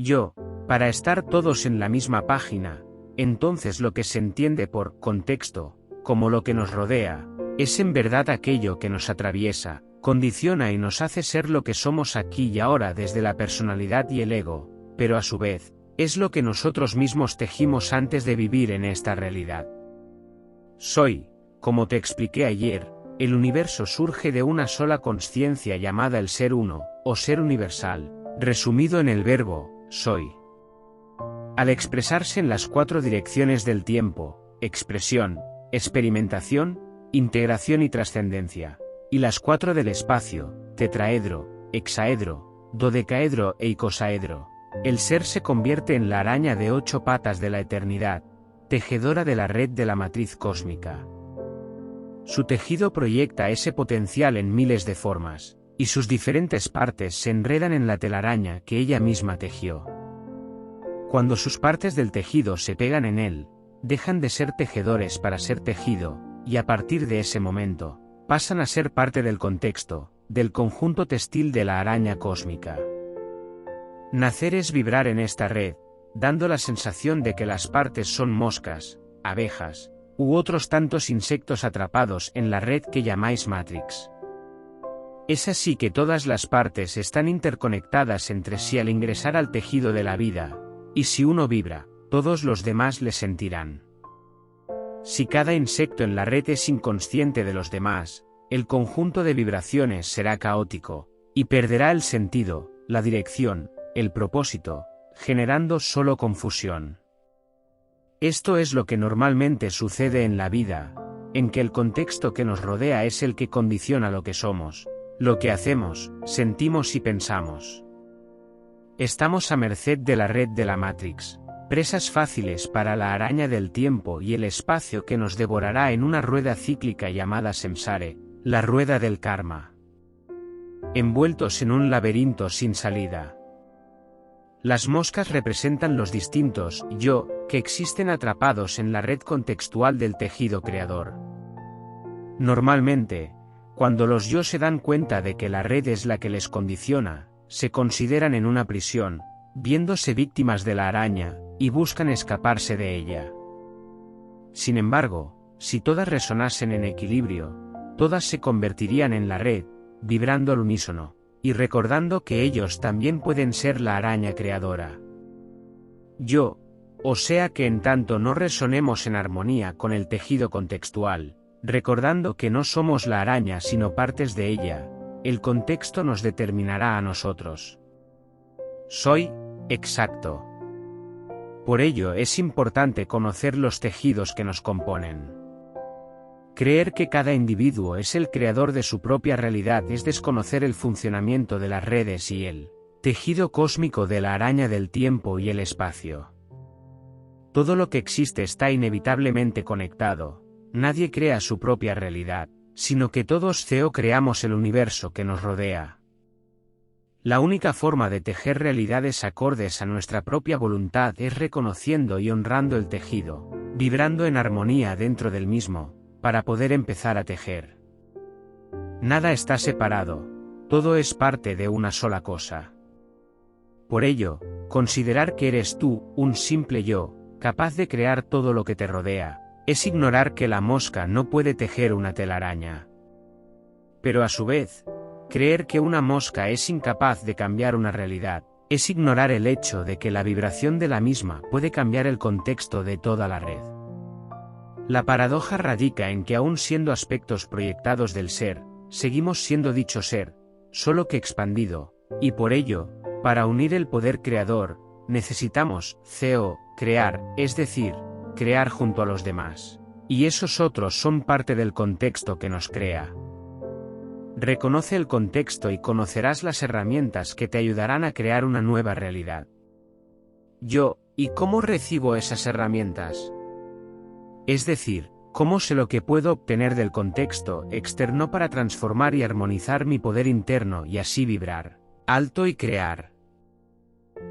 yo, para estar todos en la misma página, entonces lo que se entiende por contexto, como lo que nos rodea, es en verdad aquello que nos atraviesa, condiciona y nos hace ser lo que somos aquí y ahora desde la personalidad y el ego, pero a su vez, es lo que nosotros mismos tejimos antes de vivir en esta realidad. Soy, como te expliqué ayer, el universo surge de una sola consciencia llamada el Ser Uno, o Ser Universal, resumido en el verbo, soy. Al expresarse en las 4 direcciones del tiempo, expresión, experimentación, integración y trascendencia, y las 4 del espacio, tetraedro, hexaedro, dodecaedro e icosaedro, el ser se convierte en la araña de 8 patas de la eternidad, tejedora de la red de la matriz cósmica. Su tejido proyecta ese potencial en miles de formas, y sus diferentes partes se enredan en la telaraña que ella misma tejió. Cuando sus partes del tejido se pegan en él, dejan de ser tejedores para ser tejido, y a partir de ese momento, pasan a ser parte del contexto, del conjunto textil de la araña cósmica. Nacer es vibrar en esta red, dando la sensación de que las partes son moscas, abejas, u otros tantos insectos atrapados en la red que llamáis Matrix. Es así que todas las partes están interconectadas entre sí al ingresar al tejido de la vida, y si uno vibra, todos los demás le sentirán. Si cada insecto en la red es inconsciente de los demás, el conjunto de vibraciones será caótico, y perderá el sentido, la dirección, el propósito, generando solo confusión. Esto es lo que normalmente sucede en la vida, en que el contexto que nos rodea es el que condiciona lo que somos, lo que hacemos, sentimos y pensamos. Estamos a merced de la red de la Matrix, presas fáciles para la araña del tiempo y el espacio que nos devorará en una rueda cíclica llamada Samsara, la rueda del karma. Envueltos en un laberinto sin salida. Las moscas representan los distintos yo que existen atrapados en la red contextual del tejido creador. Normalmente, cuando los yo se dan cuenta de que la red es la que les condiciona, se consideran en una prisión, viéndose víctimas de la araña, y buscan escaparse de ella. Sin embargo, si todas resonasen en equilibrio, todas se convertirían en la red, vibrando al unísono, y recordando que ellos también pueden ser la araña creadora. Yo, o sea que en tanto no resonemos en armonía con el tejido contextual, recordando que no somos la araña sino partes de ella, el contexto nos determinará a nosotros. Soy, exacto. Por ello es importante conocer los tejidos que nos componen. Creer que cada individuo es el creador de su propia realidad es desconocer el funcionamiento de las redes y el tejido cósmico de la araña del tiempo y el espacio. Todo lo que existe está inevitablemente conectado, nadie crea su propia realidad, sino que todos creamos el universo que nos rodea. La única forma de tejer realidades acordes a nuestra propia voluntad es reconociendo y honrando el tejido, vibrando en armonía dentro del mismo, para poder empezar a tejer. Nada está separado, todo es parte de una sola cosa. Por ello, considerar que eres tú, un simple yo, capaz de crear todo lo que te rodea, es ignorar que la mosca no puede tejer una telaraña. Pero a su vez, creer que una mosca es incapaz de cambiar una realidad, es ignorar el hecho de que la vibración de la misma puede cambiar el contexto de toda la red. La paradoja radica en que aun siendo aspectos proyectados del ser, seguimos siendo dicho ser, solo que expandido, y por ello, para unir el poder creador, necesitamos, crear, es decir, crear junto a los demás. Y esos otros son parte del contexto que nos crea. Reconoce el contexto y conocerás las herramientas que te ayudarán a crear una nueva realidad. Yo, ¿y cómo recibo esas herramientas? Es decir, ¿cómo sé lo que puedo obtener del contexto externo para transformar y armonizar mi poder interno y así vibrar alto y crear?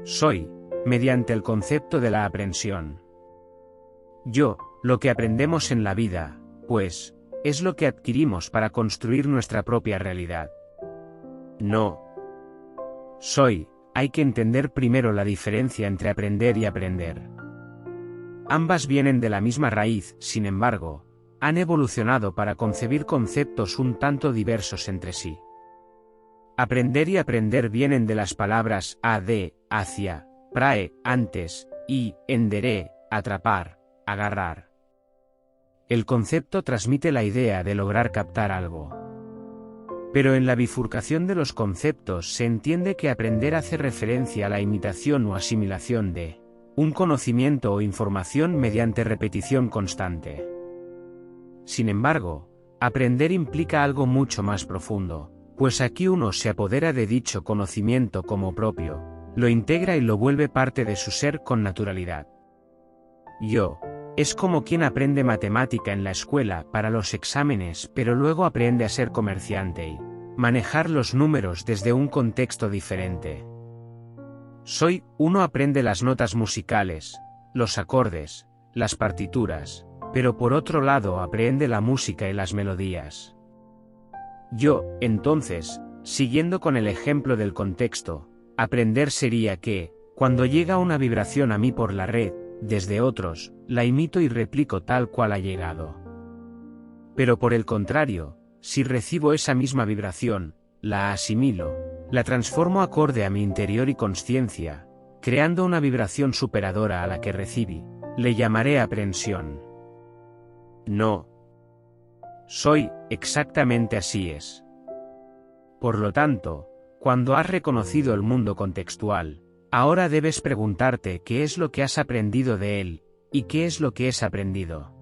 Soy, mediante el concepto de la aprensión. Yo, lo que aprendemos en la vida, pues, es lo que adquirimos para construir nuestra propia realidad. No. Soy, hay que entender primero la diferencia entre aprender y aprender. Ambas vienen de la misma raíz, sin embargo, han evolucionado para concebir conceptos un tanto diversos entre sí. Aprender y aprender vienen de las palabras ad, hacia, prae, antes, y endere, atrapar, agarrar. El concepto transmite la idea de lograr captar algo. Pero en la bifurcación de los conceptos se entiende que aprender hace referencia a la imitación o asimilación de un conocimiento o información mediante repetición constante. Sin embargo, aprender implica algo mucho más profundo, pues aquí uno se apodera de dicho conocimiento como propio, lo integra y lo vuelve parte de su ser con naturalidad. Yo, es como quien aprende matemática en la escuela para los exámenes, pero luego aprende a ser comerciante y manejar los números desde un contexto diferente. Soy, uno aprende las notas musicales, los acordes, las partituras, pero por otro lado aprende la música y las melodías. Yo, entonces, siguiendo con el ejemplo del contexto, aprender sería que, cuando llega una vibración a mí por la red, desde otros, la imito y replico tal cual ha llegado. Pero por el contrario, si recibo esa misma vibración, la asimilo, la transformo acorde a mi interior y consciencia, creando una vibración superadora a la que recibí, le llamaré aprensión. No. Soy, exactamente así es. Por lo tanto, cuando has reconocido el mundo contextual, ahora debes preguntarte qué es lo que has aprendido de él, y qué es lo que es aprendido.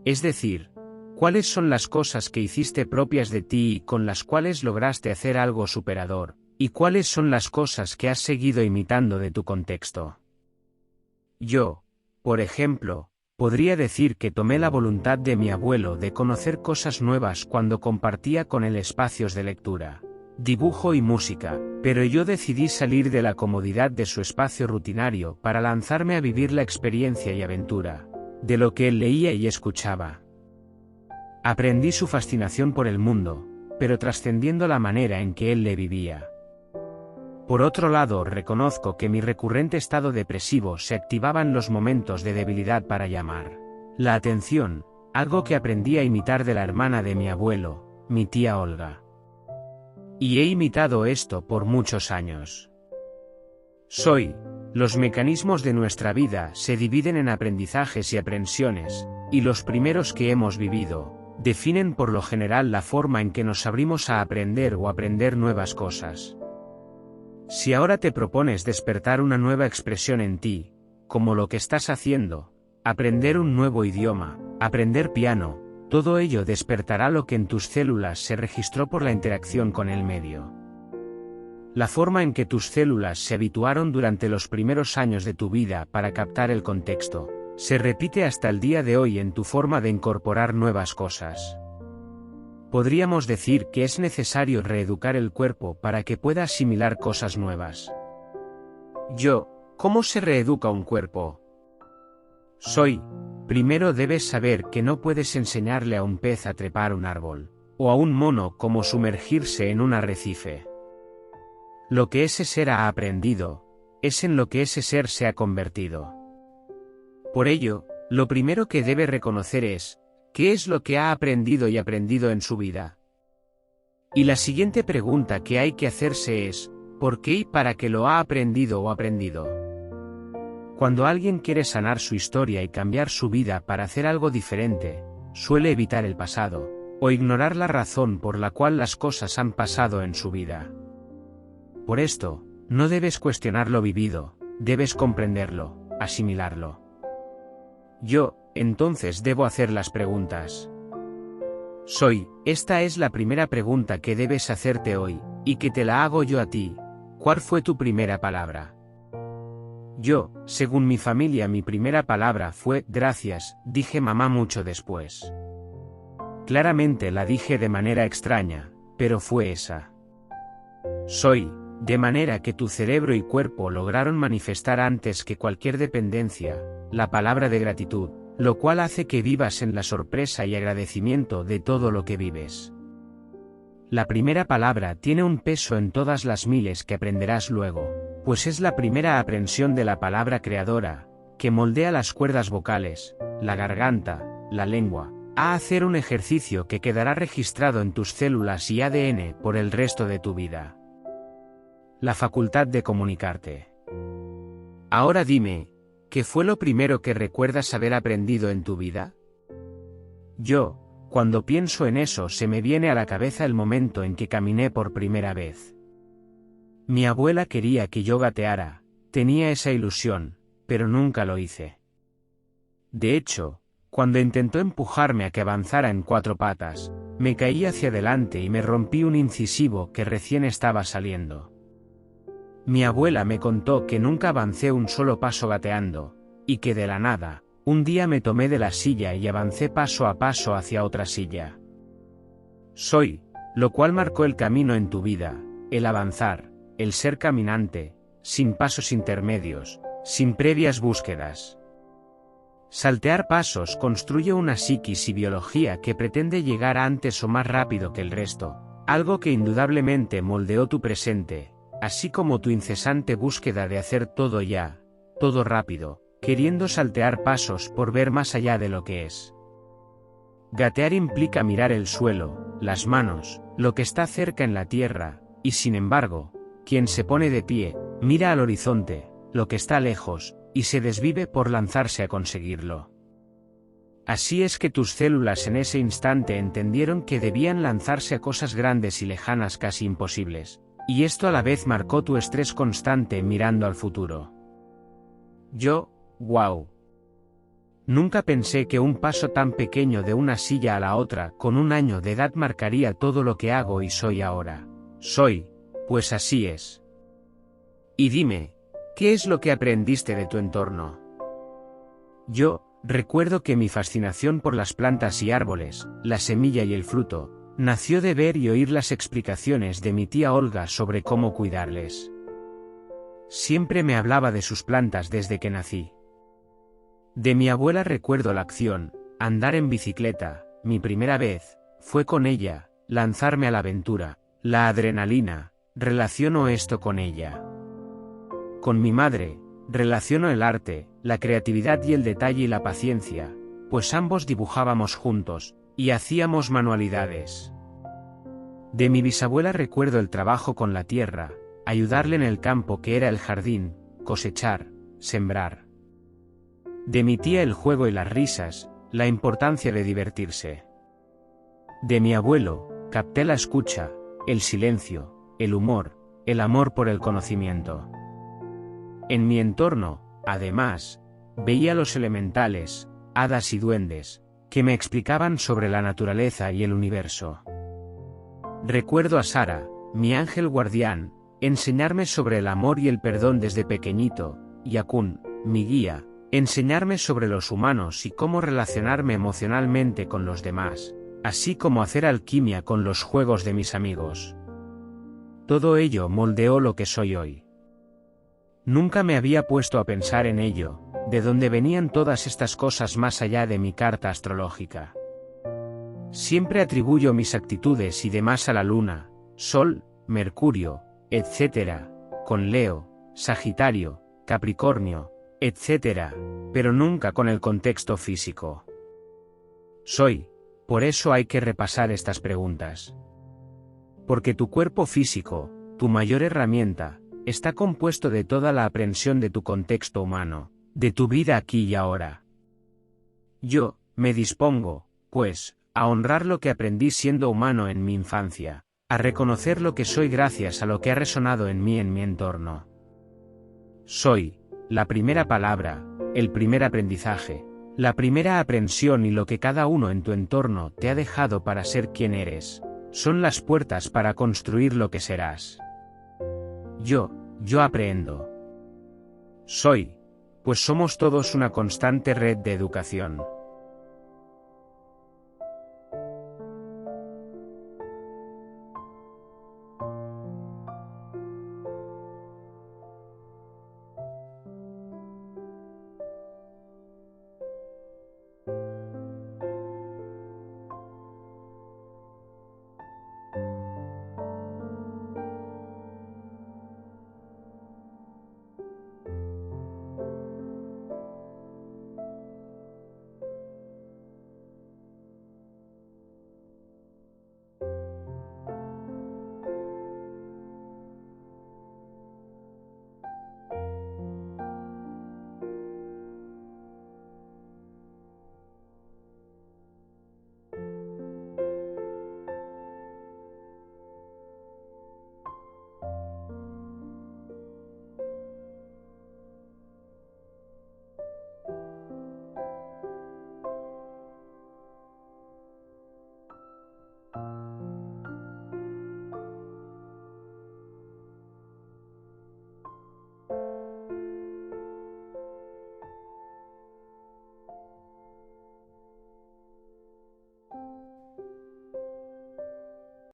Es decir, cuáles son las cosas que hiciste propias de ti y con las cuales lograste hacer algo superador, y cuáles son las cosas que has seguido imitando de tu contexto. Yo, por ejemplo, podría decir que tomé la voluntad de mi abuelo de conocer cosas nuevas cuando compartía con él espacios de lectura, dibujo y música, pero yo decidí salir de la comodidad de su espacio rutinario para lanzarme a vivir la experiencia y aventura de lo que él leía y escuchaba. Aprendí su fascinación por el mundo, pero trascendiendo la manera en que él le vivía. Por otro lado, reconozco que mi recurrente estado depresivo se activaba en los momentos de debilidad para llamar la atención, algo que aprendí a imitar de la hermana de mi abuelo, mi tía Olga. Y he imitado esto por muchos años. Los mecanismos de nuestra vida se dividen en aprendizajes y aprensiones, y los primeros que hemos vivido definen por lo general la forma en que nos abrimos a aprender o aprender nuevas cosas. Si ahora te propones despertar una nueva expresión en ti, como lo que estás haciendo, aprender un nuevo idioma, aprender piano, todo ello despertará lo que en tus células se registró por la interacción con el medio. La forma en que tus células se habituaron durante los primeros años de tu vida para captar el contexto, se repite hasta el día de hoy en tu forma de incorporar nuevas cosas. Podríamos decir que es necesario reeducar el cuerpo para que pueda asimilar cosas nuevas. ¿Cómo se reeduca un cuerpo? Primero debes saber que no puedes enseñarle a un pez a trepar un árbol, o a un mono cómo sumergirse en un arrecife. Lo que ese ser ha aprendido, es en lo que ese ser se ha convertido. Por ello, lo primero que debe reconocer es, ¿qué es lo que ha aprendido y aprendido en su vida? Y la siguiente pregunta que hay que hacerse es, ¿por qué y para qué lo ha aprendido o aprendido? Cuando alguien quiere sanar su historia y cambiar su vida para hacer algo diferente, suele evitar el pasado, o ignorar la razón por la cual las cosas han pasado en su vida. Por esto, no debes cuestionar lo vivido, debes comprenderlo, asimilarlo. Entonces debo hacer las preguntas. Esta es la primera pregunta que debes hacerte hoy, y que te la hago yo a ti. ¿Cuál fue tu primera palabra? Según mi familia, mi primera palabra fue gracias, dije mamá mucho después. Claramente la dije de manera extraña, pero fue esa. De manera que tu cerebro y cuerpo lograron manifestar antes que cualquier dependencia, la palabra de gratitud, lo cual hace que vivas en la sorpresa y agradecimiento de todo lo que vives. La primera palabra tiene un peso en todas las miles que aprenderás luego, pues es la primera aprensión de la palabra creadora, que moldea las cuerdas vocales, la garganta, la lengua, a hacer un ejercicio que quedará registrado en tus células y ADN por el resto de tu vida. La facultad de comunicarte. Ahora dime, ¿qué fue lo primero que recuerdas haber aprendido en tu vida? Yo, cuando pienso en eso, se me viene a la cabeza el momento en que caminé por primera vez. Mi abuela quería que yo gateara, tenía esa ilusión, pero nunca lo hice. De hecho, cuando intentó empujarme a que avanzara en 4 patas, me caí hacia adelante y me rompí un incisivo que recién estaba saliendo. Mi abuela me contó que nunca avancé un solo paso gateando, y que de la nada, un día me tomé de la silla y avancé paso a paso hacia otra silla. Soy, lo cual marcó el camino en tu vida, el avanzar, el ser caminante, sin pasos intermedios, sin previas búsquedas. Saltear pasos construye una psiquis y biología que pretende llegar antes o más rápido que el resto, algo que indudablemente moldeó tu presente, así como tu incesante búsqueda de hacer todo ya, todo rápido, queriendo saltear pasos por ver más allá de lo que es. Gatear implica mirar el suelo, las manos, lo que está cerca en la tierra, y sin embargo, quien se pone de pie, mira al horizonte, lo que está lejos, y se desvive por lanzarse a conseguirlo. Así es que tus células en ese instante entendieron que debían lanzarse a cosas grandes y lejanas casi imposibles, y esto a la vez marcó tu estrés constante mirando al futuro. Yo, wow. Nunca pensé que un paso tan pequeño de una silla a la otra con 1 año de edad marcaría todo lo que hago y soy ahora. Soy, pues así es. Y dime, ¿qué es lo que aprendiste de tu entorno? Yo, recuerdo que mi fascinación por las plantas y árboles, la semilla y el fruto, nació de ver y oír las explicaciones de mi tía Olga sobre cómo cuidarles. Siempre me hablaba de sus plantas desde que nací. De mi abuela recuerdo la acción, andar en bicicleta, mi primera vez, fue con ella, lanzarme a la aventura, la adrenalina, relaciono esto con ella. Con mi madre, relaciono el arte, la creatividad y el detalle y la paciencia, pues ambos dibujábamos juntos, y hacíamos manualidades. De mi bisabuela recuerdo el trabajo con la tierra, ayudarle en el campo que era el jardín, cosechar, sembrar. De mi tía el juego y las risas, la importancia de divertirse. De mi abuelo, capté la escucha, el silencio, el humor, el amor por el conocimiento. En mi entorno, además, veía los elementales, hadas y duendes, que me explicaban sobre la naturaleza y el universo. Recuerdo a Sara, mi ángel guardián, enseñarme sobre el amor y el perdón desde pequeñito, y a Kun, mi guía, enseñarme sobre los humanos y cómo relacionarme emocionalmente con los demás, así como hacer alquimia con los juegos de mis amigos. Todo ello moldeó lo que soy hoy. Nunca me había puesto a pensar en ello, de dónde venían todas estas cosas más allá de mi carta astrológica. Siempre atribuyo mis actitudes y demás a la luna, Sol, Mercurio, etc., con Leo, Sagitario, Capricornio, etc., pero nunca con el contexto físico. Soy, por eso hay que repasar estas preguntas. Porque tu cuerpo físico, tu mayor herramienta, está compuesto de toda la aprensión de tu contexto humano, de tu vida aquí y ahora. Yo, me dispongo, pues, a honrar lo que aprendí siendo humano en mi infancia, a reconocer lo que soy gracias a lo que ha resonado en mí entorno. Soy, la primera palabra, el primer aprendizaje, la primera aprensión y lo que cada uno en tu entorno te ha dejado para ser quien eres, son las puertas para construir lo que serás. Yo aprendo. Soy, pues somos todos una constante red de educación.